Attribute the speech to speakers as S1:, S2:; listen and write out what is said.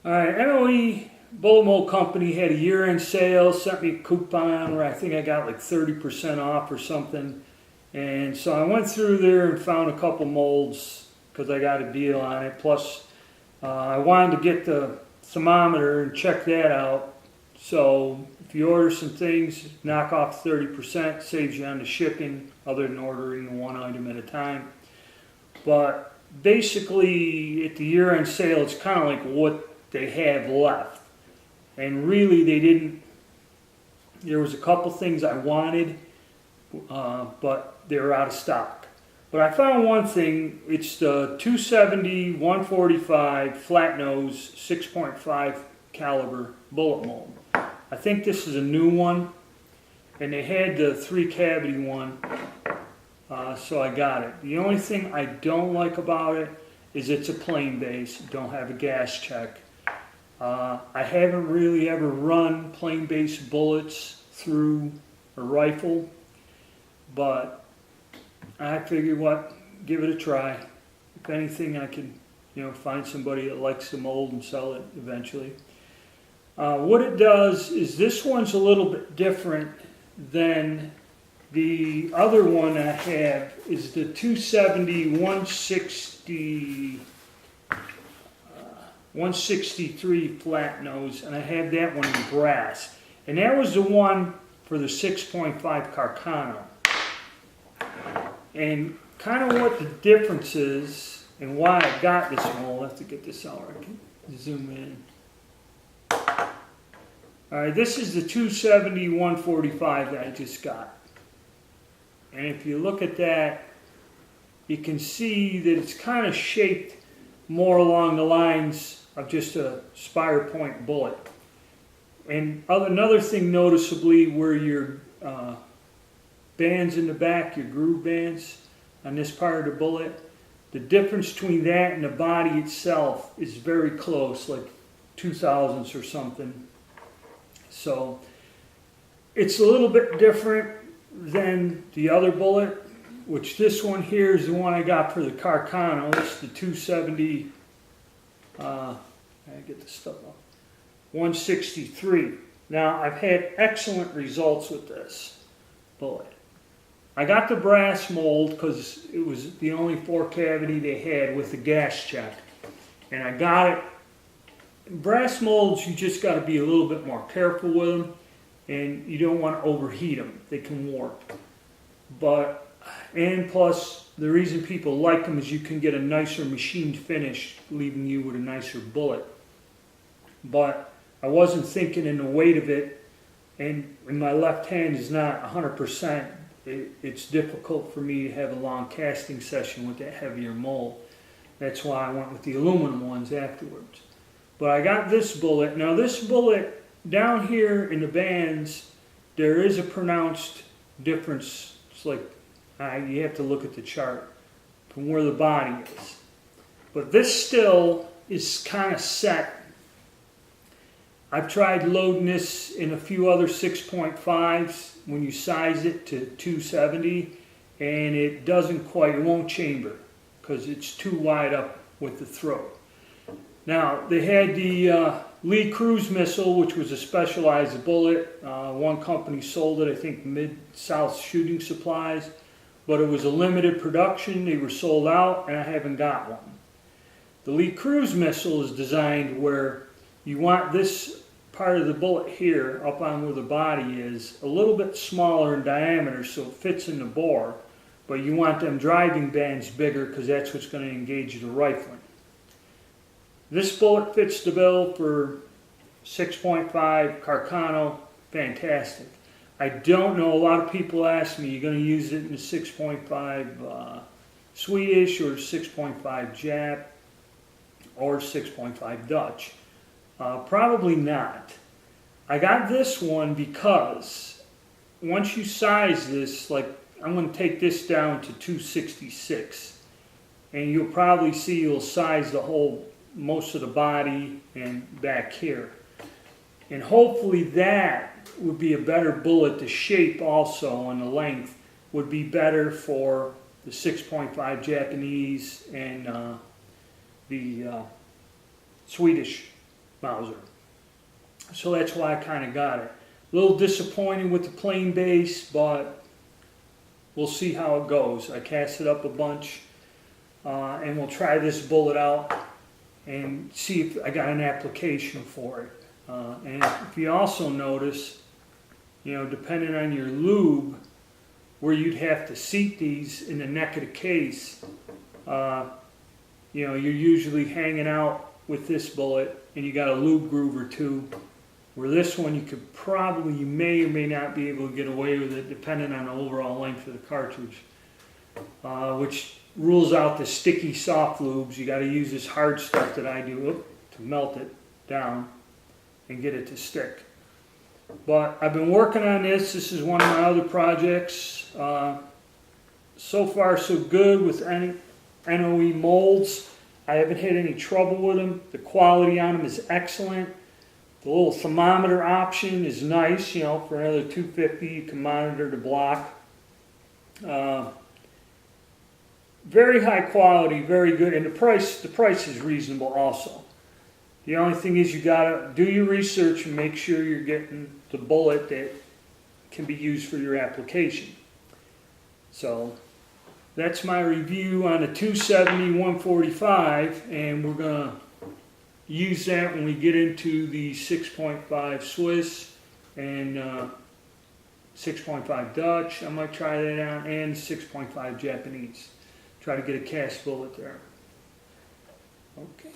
S1: Alright, MOE Bullet Mold Company had a year-end sale, sent me a coupon where I think I got like 30% off or something. And so I went through there and found a couple molds because I got a deal on it. Plus, I wanted to get the thermometer and check that out. So if you order some things, knock off 30%, saves you on the shipping other than ordering one item at a time. But basically at the year-end sale, it's kind of like what they have left. And really they didn't, there was a couple things I wanted, but they were out of stock. But I found one thing, it's the 270 145 flat nose 6.5 caliber bullet mold. I think this is a new one, and they had the 3 cavity one, so I got it. The only thing I don't like about it is it's a plain base, don't have a gas check. I haven't really ever run plain base bullets through a rifle, but I figured give it a try. If anything, I can, find somebody that likes the mold and sell it eventually. What it does is this one's a little bit different than the other one I have is the 270 163 flat nose, and I have that one in brass. And that was the one for the 6.5 Carcano. And kind of what the difference is and why I got this one, I'll have to get this out where I can zoom in. Alright, this is the 270 145 that I just got. And if you look at that, you can see that it's kind of shaped more along the lines of just a spire point bullet. And another thing noticeably where your bands in the back, your groove bands on this part of the bullet, the difference between that and the body itself is very close, like 0.002 or something. So it's a little bit different than the other bullet, which this one here is the one I got for the Carcano. It's the 270, I get this stuff off, 163. Now I've had excellent results with this bullet. I got the brass mold because it was the only 4 cavity they had with the gas check. And I got it. Brass molds, you just got to be a little bit more careful with them, and you don't want to overheat them. They can warp. And plus, the reason people like them is you can get a nicer machined finish, leaving you with a nicer bullet. But I wasn't thinking in the weight of it, and my left hand is not 100%. It's difficult for me to have a long casting session with that heavier mold. That's why I went with the aluminum ones afterwards. But I got this bullet. Now this bullet, down here in the bands, there is a pronounced difference. It's like, you have to look at the chart from where the body is. But this still is kind of set. I've tried loading this in a few other 6.5s when you size it to 270, and it won't chamber because it's too wide up with the throat. Now, they had the Lee cruise missile, which was a specialized bullet. One company sold it, I think Mid-South Shooting Supplies, but it was a limited production. They were sold out, and I haven't got one. The Lee cruise missile is designed where you want this part of the bullet here, up on where the body is, a little bit smaller in diameter so it fits in the bore, but you want them driving bands bigger because that's what's going to engage the rifling. This bullet fits the bill for 6.5 Carcano, fantastic. I don't know, a lot of people ask me, you're going to use it in the 6.5 Swedish or 6.5 Jap or 6.5 Dutch. Probably not. I got this one because once you size this, like I'm going to take this down to 266, and you'll probably see you'll size the whole, most of the body and back here. And hopefully that would be a better bullet. The shape also and the length would be better for the 6.5 Japanese and the Swedish Mauser. So that's why I kind of got it. A little disappointed with the plain base, but we'll see how it goes. I cast it up a bunch, and we'll try this bullet out and see if I got an application for it. And if you also notice, depending on your lube, where you'd have to seat these in the neck of the case, you're usually hanging out with this bullet, and you got a lube groove or two. Where this one, you may or may not be able to get away with it, depending on the overall length of the cartridge, which rules out the sticky soft lubes. You got to use this hard stuff that I do to melt it down and get it to stick. But I've been working on this. This is one of my other projects. So far, so good with NOE molds. I haven't had any trouble with them. The quality on them is excellent. The little thermometer option is nice, for another $250 you can monitor the block. Very high quality, very good, and the price is reasonable also. The only thing is you gotta do your research and make sure you're getting the bullet that can be used for your application. So that's my review on the 270-145, and we're gonna use that when we get into the 6.5 Swiss and 6.5 Dutch. I might try that out, and 6.5 Japanese. Try to get a cast bullet there. Okay.